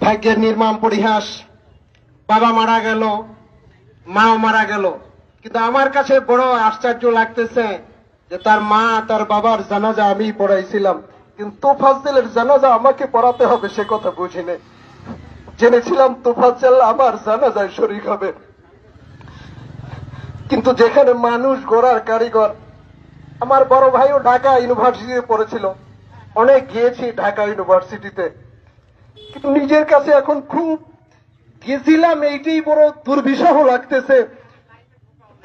ভাগ্যের নির্মম পরিহাস, বাবা মারা গেল, মাও মারা গেল। কিন্তু আমার কাছে বড় আশ্চর্য লাগতেছে যে তার মা তার বাবার জানাজা আমি পড়াইছিলাম, কিন্তু তোফাজ্জলের জানাজা আমাকে পড়াতে হবে সে কথা বুঝিনি। জেনেছিলাম তোফাজ্জল আমার জানাজায় শরীক হবে, কিন্তু যেখানে মানুষ গড়ার কারিগর, আমার বড় ভাইও ঢাকা ইউনিভার্সিটিতে পড়েছিল, অনেক গিয়েছি ঢাকা ইউনিভার্সিটিতে, কিন্তু নিজের কাছে এখন খুব গেছিলাম এইটাই বড় দুর্বিষহ লাগতেছে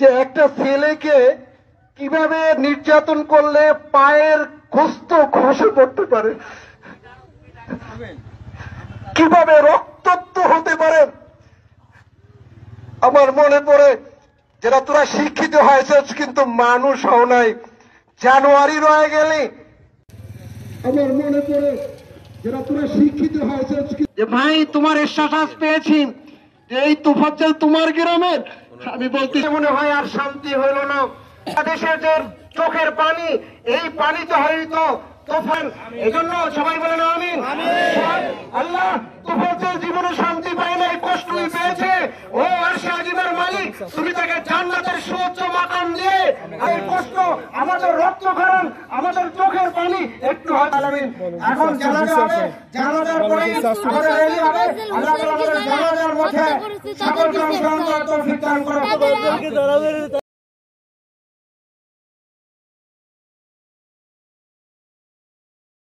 যে একটা ছেলেকে কিভাবে নির্যাতন করলে পায়ের গোস্ত খসে পড়তে পারে, কিভাবে রক্তাক্ত হতে পারে। আমার মনে পড়ে যারা তোরা শিক্ষিত হয়েছে কিন্তু মানুষ হও নাই, জানুয়ারি রয়ে গেলে। আমার মনে পড়ে যারা তোরা শিক্ষিত হয়েছে যে ভাই তোমার স্ট্যাটাস পেয়েছি যে এই তোফাজ্জল তোমার গ্রামের, আমি বলতে মনে হয় আর শান্তি হইল না। দেশের যে চোখের পানি, এই পানি তো হয়তো তোফান, এজন্য সবাই বলেন আমিন। আল্লাহ তোফাজ্জল জীবনে শান্তি পায় না, কষ্টই পেয়েছে। ও আরশে আজিমের মালিক, তুমি তাকে জান্নাতের সুউচ্চ মাকাম দিয়ে এই কষ্ট, আমাদের রক্তক্ষরণ, আমাদের চোখের পানি একটু আলামিন। এখন জানাজা হবে, জানাজার পরে আমাদের রেলি হবে। আল্লাহ তাআলা আমাদের জানাজার মধ্যে সকল সংগ্রাম তৌফিক দান করুন।